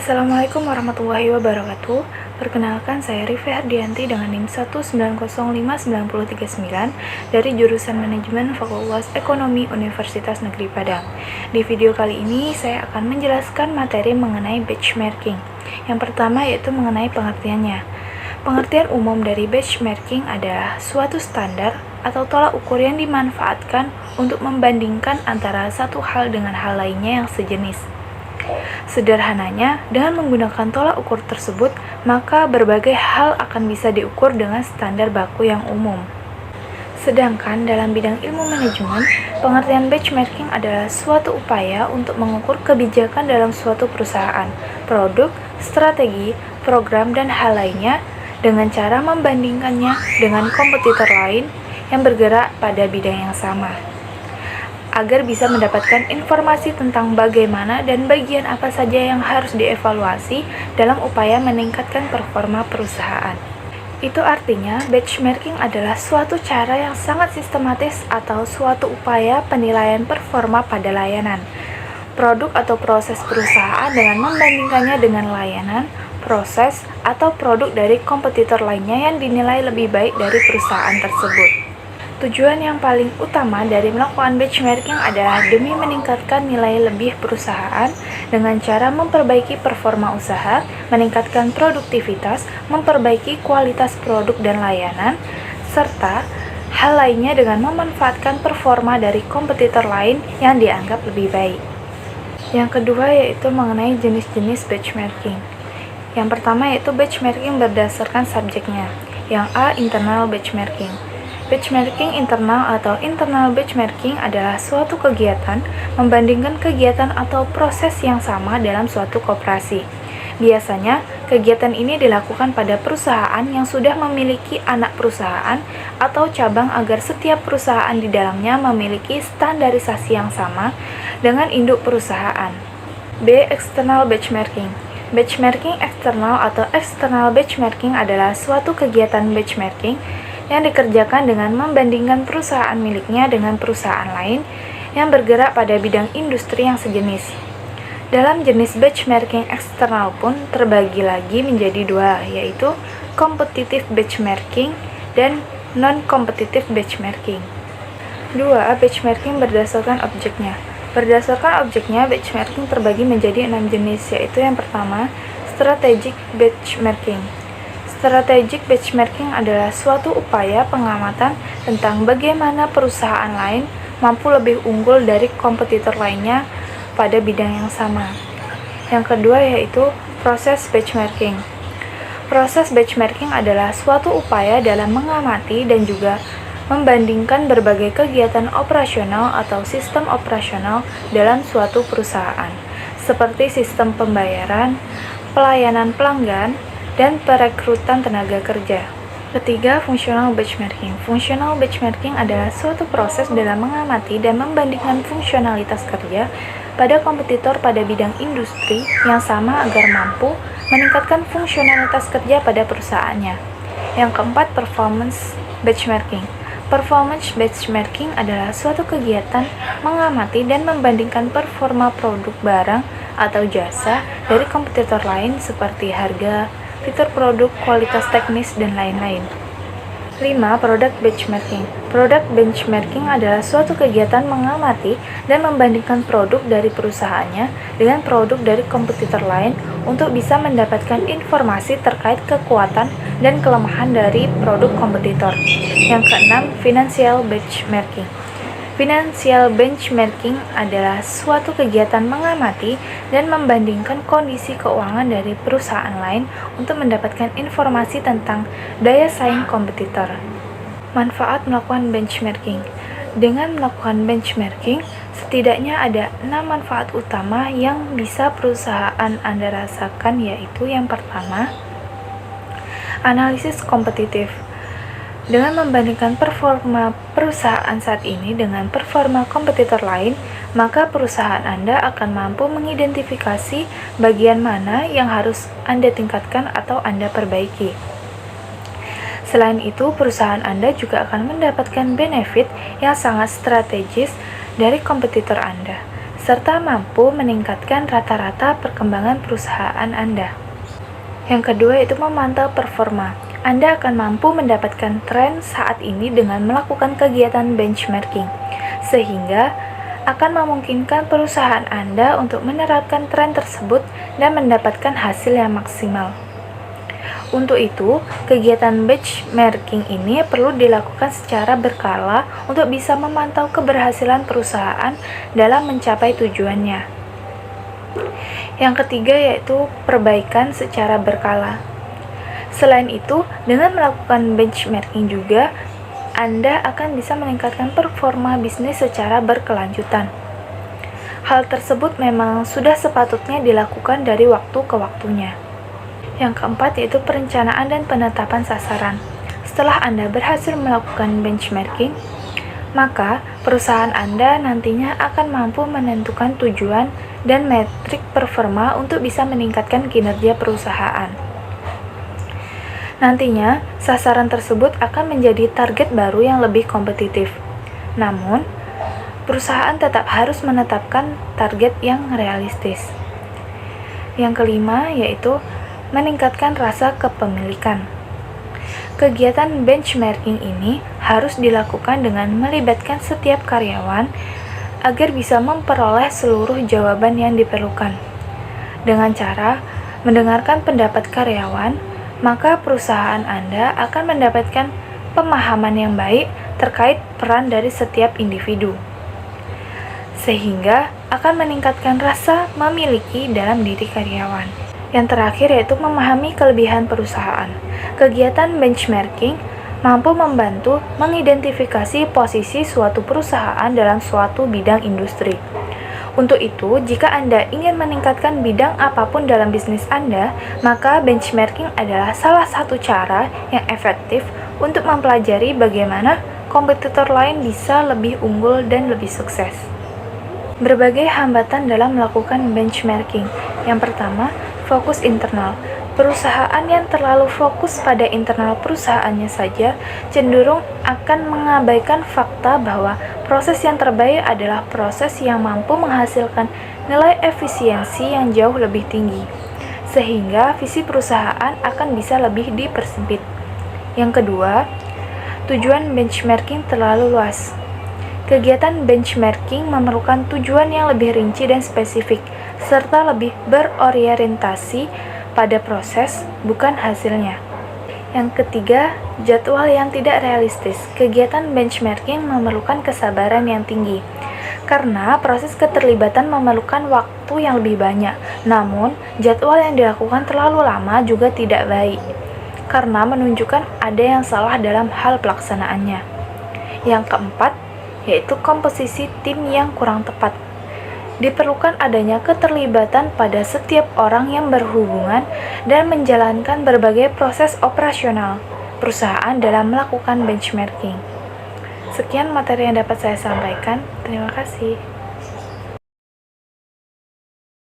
Assalamualaikum warahmatullahi wabarakatuh. Perkenalkan, saya Rifi Hardianti dengan NIM 1905939 dari jurusan Manajemen Fakultas Ekonomi Universitas Negeri Padang. Di video kali ini saya akan menjelaskan materi mengenai benchmarking. Yang pertama yaitu mengenai pengertiannya. Pengertian umum dari benchmarking adalah suatu standar atau tolak ukur yang dimanfaatkan untuk membandingkan antara satu hal dengan hal lainnya yang sejenis. Sederhananya, dengan menggunakan tolak ukur tersebut, maka berbagai hal akan bisa diukur dengan standar baku yang umum. Sedangkan dalam bidang ilmu manajemen, pengertian benchmarking adalah suatu upaya untuk mengukur kebijakan dalam suatu perusahaan, produk, strategi, program, dan hal lainnya dengan cara membandingkannya dengan kompetitor lain yang bergerak pada bidang yang sama, agar bisa mendapatkan informasi tentang bagaimana dan bagian apa saja yang harus dievaluasi dalam upaya meningkatkan performa perusahaan. Itu artinya, benchmarking adalah suatu cara yang sangat sistematis atau suatu upaya penilaian performa pada layanan, produk atau proses perusahaan dengan membandingkannya dengan layanan, proses, atau produk dari kompetitor lainnya yang dinilai lebih baik dari perusahaan tersebut. Tujuan yang paling utama dari melakukan benchmarking adalah demi meningkatkan nilai lebih perusahaan dengan cara memperbaiki performa usaha, meningkatkan produktivitas, memperbaiki kualitas produk dan layanan, serta hal lainnya dengan memanfaatkan performa dari kompetitor lain yang dianggap lebih baik. Yang kedua yaitu mengenai jenis-jenis benchmarking. Yang pertama yaitu benchmarking berdasarkan subjeknya. Yang A, internal benchmarking. Benchmarking internal atau internal benchmarking adalah suatu kegiatan membandingkan kegiatan atau proses yang sama dalam suatu koperasi. Biasanya, kegiatan ini dilakukan pada perusahaan yang sudah memiliki anak perusahaan atau cabang agar setiap perusahaan di dalamnya memiliki standarisasi yang sama dengan induk perusahaan. B. External benchmarking. Benchmarking eksternal atau external benchmarking adalah suatu kegiatan benchmarking yang dikerjakan dengan membandingkan perusahaan miliknya dengan perusahaan lain yang bergerak pada bidang industri yang sejenis. Dalam jenis benchmarking eksternal pun terbagi lagi menjadi dua, yaitu competitive benchmarking dan non-competitive benchmarking. 2. Benchmarking berdasarkan objeknya. Berdasarkan objeknya, benchmarking terbagi menjadi 6 jenis, yaitu yang pertama, strategic benchmarking. Strategic benchmarking adalah suatu upaya pengamatan tentang bagaimana perusahaan lain mampu lebih unggul dari kompetitor lainnya pada bidang yang sama. Yang kedua yaitu proses benchmarking. Proses benchmarking adalah suatu upaya dalam mengamati dan juga membandingkan berbagai kegiatan operasional atau sistem operasional dalam suatu perusahaan, seperti sistem pembayaran, pelayanan pelanggan, dan perekrutan tenaga kerja. Ketiga, functional benchmarking. Functional benchmarking adalah suatu proses dalam mengamati dan membandingkan fungsionalitas kerja pada kompetitor pada bidang industri yang sama agar mampu meningkatkan fungsionalitas kerja pada perusahaannya. Yang keempat, performance benchmarking. Performance benchmarking adalah suatu kegiatan mengamati dan membandingkan performa produk barang atau jasa dari kompetitor lain seperti harga, fitur produk, kualitas teknis, dan lain-lain. 5. Product benchmarking. Product benchmarking adalah suatu kegiatan mengamati dan membandingkan produk dari perusahaannya dengan produk dari kompetitor lain untuk bisa mendapatkan informasi terkait kekuatan dan kelemahan dari produk kompetitor. Yang keenam, financial benchmarking. Financial benchmarking adalah suatu kegiatan mengamati dan membandingkan kondisi keuangan dari perusahaan lain untuk mendapatkan informasi tentang daya saing kompetitor. Manfaat melakukan benchmarking. Dengan melakukan benchmarking, setidaknya ada 6 manfaat utama yang bisa perusahaan Anda rasakan, yaitu yang pertama, analisis kompetitif. Dengan membandingkan performa perusahaan saat ini dengan performa kompetitor lain, maka perusahaan Anda akan mampu mengidentifikasi bagian mana yang harus Anda tingkatkan atau Anda perbaiki. Selain itu, perusahaan Anda juga akan mendapatkan benefit yang sangat strategis dari kompetitor Anda. serta mampu meningkatkan rata-rata perkembangan perusahaan Anda. Yang kedua yaitu memantau performa. Anda akan mampu mendapatkan tren saat ini dengan melakukan kegiatan benchmarking, sehingga akan memungkinkan perusahaan Anda untuk menerapkan tren tersebut dan mendapatkan hasil yang maksimal. Untuk itu, kegiatan benchmarking ini perlu dilakukan secara berkala untuk bisa memantau keberhasilan perusahaan dalam mencapai tujuannya. Yang ketiga yaitu perbaikan secara berkala. Selain itu, dengan melakukan benchmarking juga, Anda akan bisa meningkatkan performa bisnis secara berkelanjutan. Hal tersebut memang sudah sepatutnya dilakukan dari waktu ke waktunya. Yang keempat yaitu perencanaan dan penetapan sasaran. Setelah Anda berhasil melakukan benchmarking, maka perusahaan Anda nantinya akan mampu menentukan tujuan dan metrik performa untuk bisa meningkatkan kinerja perusahaan. Nantinya, sasaran tersebut akan menjadi target baru yang lebih kompetitif. Namun, perusahaan tetap harus menetapkan target yang realistis. Yang kelima yaitu meningkatkan rasa kepemilikan. Kegiatan benchmarking ini harus dilakukan dengan melibatkan setiap karyawan agar bisa memperoleh seluruh jawaban yang diperlukan. Dengan cara mendengarkan pendapat karyawan, maka perusahaan Anda akan mendapatkan pemahaman yang baik terkait peran dari setiap individu, sehingga akan meningkatkan rasa memiliki dalam diri karyawan. Yang terakhir yaitu memahami kelebihan perusahaan. Kegiatan benchmarking mampu membantu mengidentifikasi posisi suatu perusahaan dalam suatu bidang industri. Untuk itu, jika Anda ingin meningkatkan bidang apapun dalam bisnis Anda, maka benchmarking adalah salah satu cara yang efektif untuk mempelajari bagaimana kompetitor lain bisa lebih unggul dan lebih sukses. Berbagai hambatan dalam melakukan benchmarking. Yang pertama, fokus internal. Perusahaan yang terlalu fokus pada internal perusahaannya saja cenderung akan mengabaikan fakta bahwa proses yang terbaik adalah proses yang mampu menghasilkan nilai efisiensi yang jauh lebih tinggi, sehingga visi perusahaan akan bisa lebih dipersempit. Yang kedua, tujuan benchmarking terlalu luas. Kegiatan benchmarking memerlukan tujuan yang lebih rinci dan spesifik, serta lebih berorientasi pada proses, bukan hasilnya. Yang ketiga, jadwal yang tidak realistis. Kegiatan benchmarking memerlukan kesabaran yang tinggi, karena proses keterlibatan memerlukan waktu yang lebih banyak. Namun, jadwal yang dilakukan terlalu lama juga tidak baik, karena menunjukkan ada yang salah dalam hal pelaksanaannya. Yang keempat, yaitu komposisi tim yang kurang tepat. Diperlukan adanya keterlibatan pada setiap orang yang berhubungan dan menjalankan berbagai proses operasional perusahaan dalam melakukan benchmarking. Sekian materi yang dapat saya sampaikan. Terima kasih.